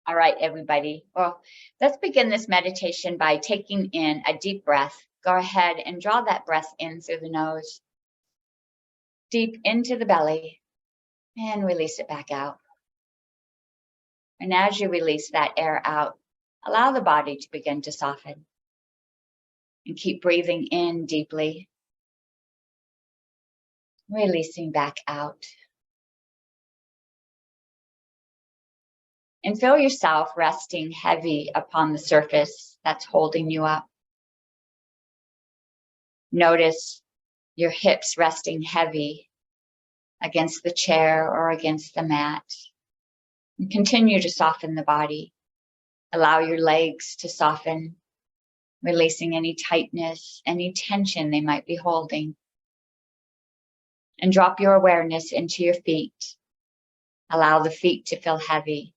All right, everybody. Well, let's begin this meditation by taking in a deep breath. Go ahead and draw that breath in through the nose, deep into the belly, and release it back out. And as you release that air out, allow the body to begin to soften. And keep breathing in deeply, releasing back out. And feel yourself resting heavy upon the surface that's holding you up. Notice your hips resting heavy against the chair or against the mat. And continue to soften the body. Allow your legs to soften, releasing any tightness, any tension they might be holding. And drop your awareness into your feet. Allow the feet to feel heavy.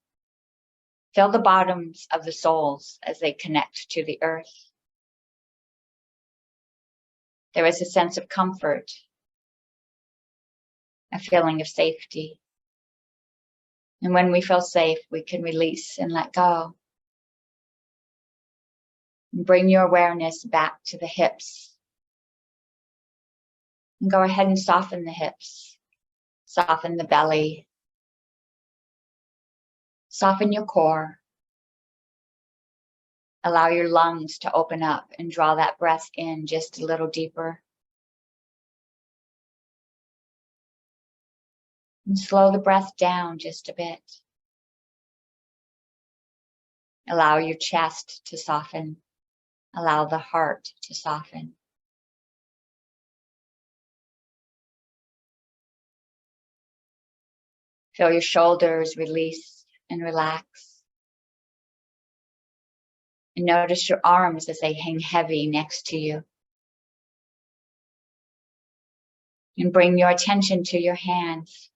Feel the bottoms of the soles as they connect to the earth. There is a sense of comfort, a feeling of safety. And when we feel safe, we can release and let go. And bring your awareness back to the hips. And go ahead and soften the hips. Soften the belly. Soften your core. Allow your lungs to open up and draw that breath in just a little deeper. And slow the breath down just a bit. Allow your chest to soften. Allow the heart to soften. Feel your shoulders release and relax. And notice your arms as they hang heavy next to you. And bring your attention to your hands.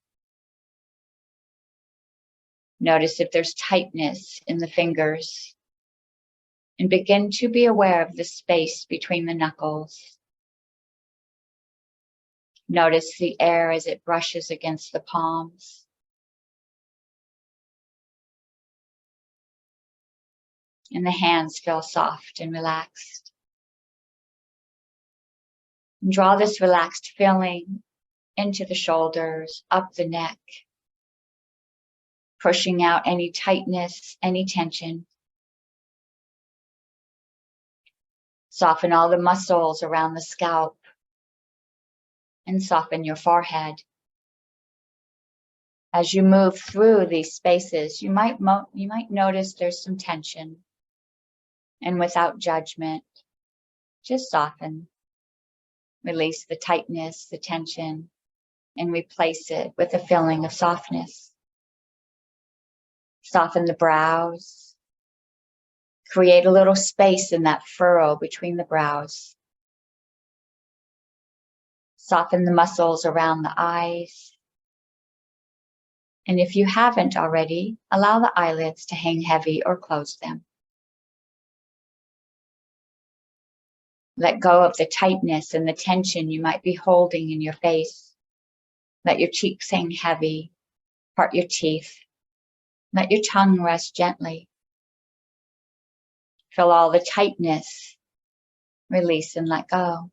Notice if there's tightness in the fingers. And begin to be aware of the space between the knuckles. Notice the air as it brushes against the palms. And the hands feel soft and relaxed. And draw this relaxed feeling into the shoulders, up the neck, pushing out any tightness, any tension. Soften all the muscles around the scalp and soften your forehead. As you move through these spaces, you might notice there's some tension. And without judgment, just soften. Release the tightness, the tension, and replace it with a feeling of softness. Soften the brows. Create a little space in that furrow between the brows. Soften the muscles around the eyes. And if you haven't already, allow the eyelids to hang heavy or close them. Let go of the tightness and the tension you might be holding in your face. Let your cheeks hang heavy. Part your teeth. Let your tongue rest gently. Feel all the tightness. Release and let go.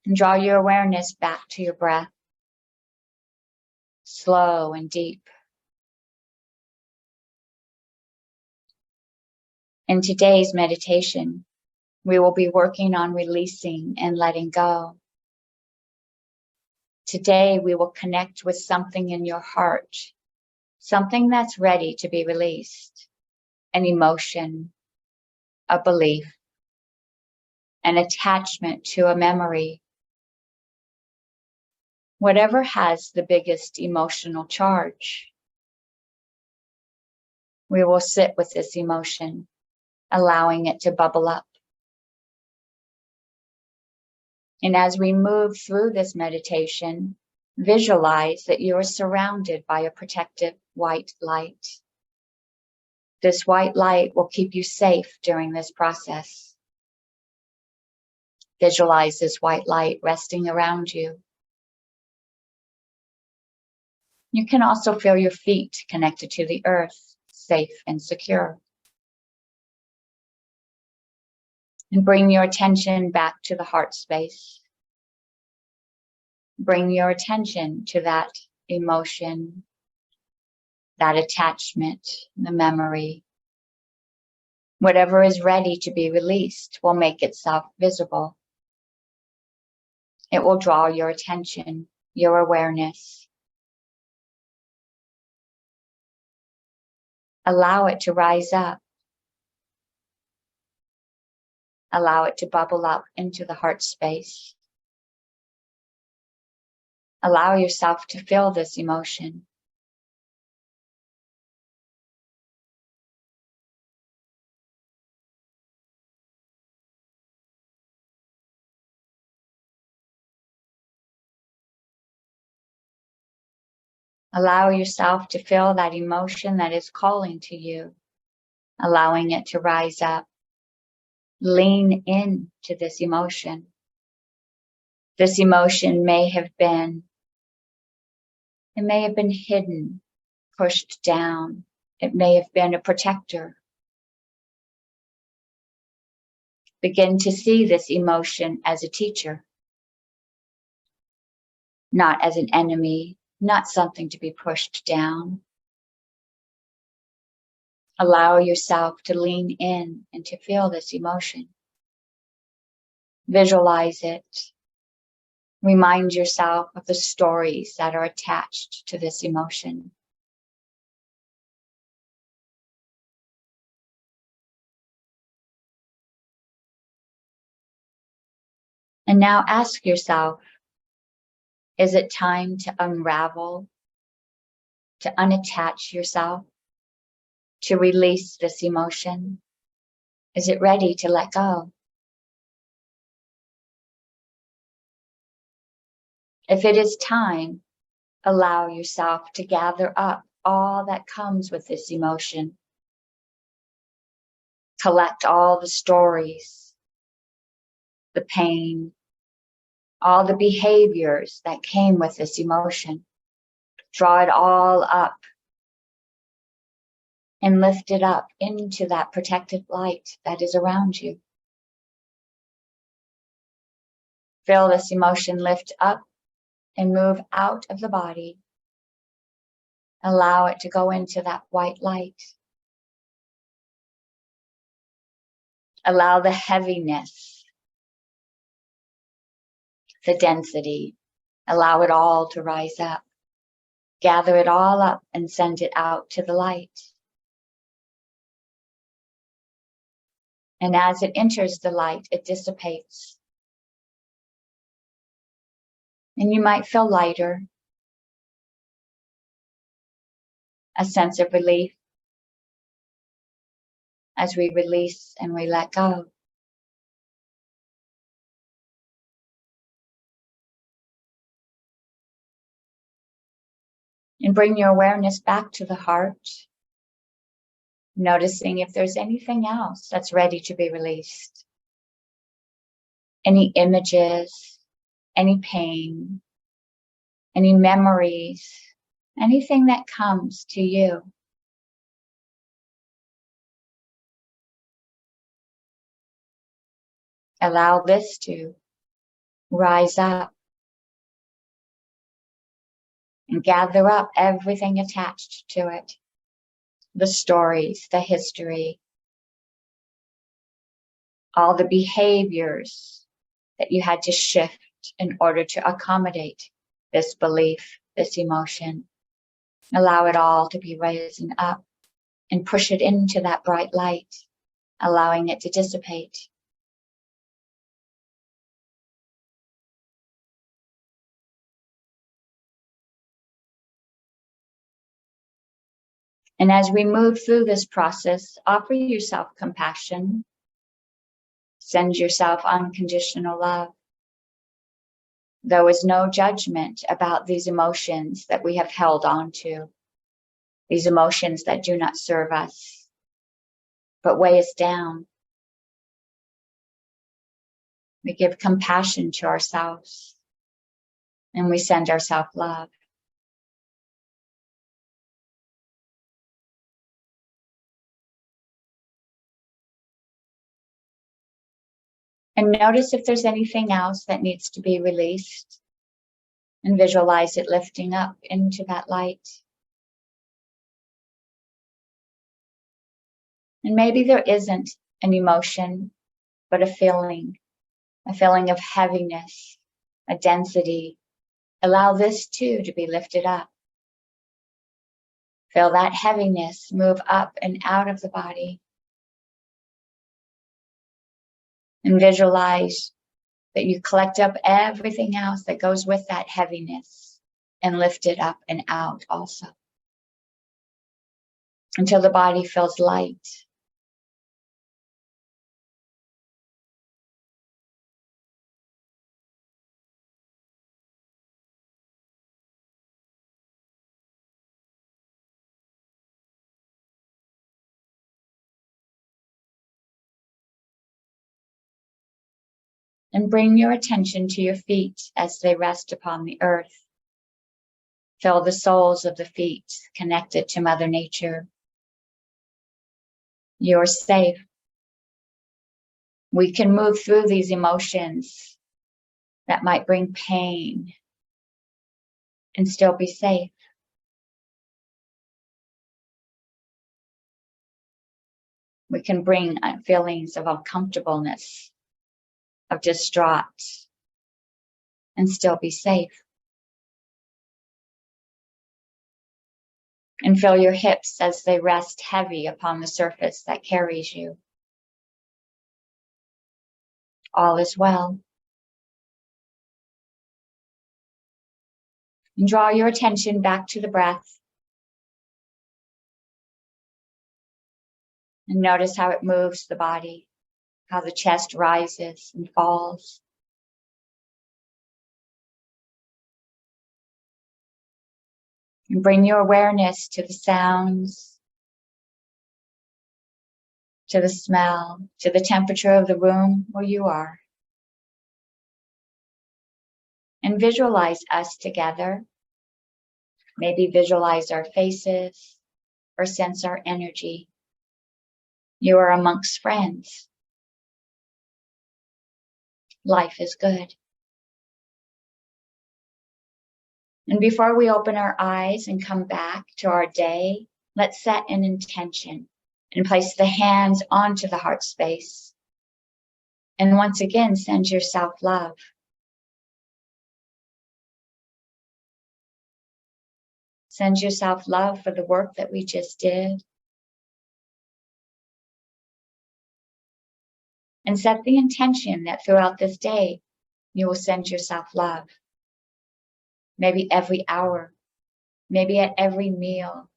And draw your awareness back to your breath. Slow and deep. In today's meditation, we will be working on releasing and letting go. Today, we will connect with something in your heart, something that's ready to be released, an emotion, a belief, an attachment to a memory. Whatever has the biggest emotional charge, we will sit with this emotion, allowing it to bubble up. And as we move through this meditation, visualize that you are surrounded by a protective white light. This white light will keep you safe during this process. Visualize this white light resting around you. You can also feel your feet connected to the earth, safe and secure. And bring your attention back to the heart space. Bring your attention to that emotion, that attachment, the memory. Whatever is ready to be released will make itself visible. It will draw your attention, your awareness. Allow it to rise up. Allow it to bubble up into the heart space. Allow yourself to feel this emotion. Allow yourself to feel that emotion that is calling to you, allowing it to rise up. Lean into this emotion. This emotion may have been hidden, pushed down. It may have been a protector. Begin to see this emotion as a teacher, not as an enemy, not something to be pushed down. Allow yourself to lean in and to feel this emotion. Visualize it. Remind yourself of the stories that are attached to this emotion. And now ask yourself, is it time to unravel, to unattach yourself, to release this emotion? Is it ready to let go? If it is time, allow yourself to gather up all that comes with this emotion. Collect all the stories, the pain, all the behaviors that came with this emotion. Draw it all up and lift it up into that protected light that is around you. Feel this emotion lift up and move out of the body. Allow it to go into that white light. Allow the heaviness, the density, allow it all to rise up. Gather it all up and send it out to the light. And as it enters the light, it dissipates. And you might feel lighter, a sense of relief as we release and we let go. And bring your awareness back to the heart, noticing if there's anything else that's ready to be released. Any images, any pain, any memories, anything that comes to you. Allow this to rise up and gather up everything attached to it. The stories, the history, all the behaviors that you had to shift in order to accommodate this belief, this emotion. Allow it all to be risen up and push it into that bright light, allowing it to dissipate. And as we move through this process, offer yourself compassion. Send yourself unconditional love. There is no judgment about these emotions that we have held on to, these emotions that do not serve us, but weigh us down. We give compassion to ourselves, and we send ourselves love. And notice if there's anything else that needs to be released. And visualize it lifting up into that light. And maybe there isn't an emotion, but a feeling of heaviness, a density. Allow this too to be lifted up. Feel that heaviness move up and out of the body. And visualize that you collect up everything else that goes with that heaviness and lift it up and out also. Until the body feels light. And bring your attention to your feet as they rest upon the earth. Feel the soles of the feet connected to Mother Nature. You're safe. We can move through these emotions that might bring pain and still be safe. We can bring feelings of uncomfortableness, of distraught, and still be safe. And feel your hips as they rest heavy upon the surface that carries you. All is well. And draw your attention back to the breath. And notice how it moves the body, how the chest rises and falls. And bring your awareness to the sounds, to the smell, to the temperature of the room where you are. And visualize us together. Maybe visualize our faces or sense our energy. You are amongst friends. Life is good. And before we open our eyes and come back to our day, let's set an intention and place the hands onto the heart space. And once again, send yourself love. Send yourself love for the work that we just did. And set the intention that throughout this day, you will send yourself love. Maybe every hour, maybe at every meal.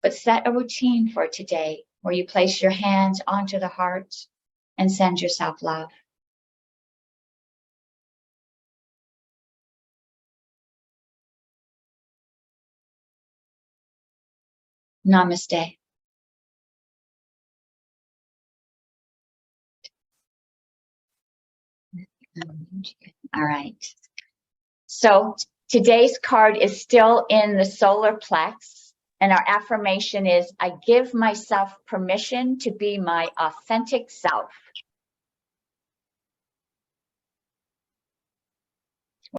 But set a routine for today where you place your hands onto the heart and send yourself love. Namaste. All right. So today's card is still in the solar plex, and our affirmation is, I give myself permission to be my authentic self.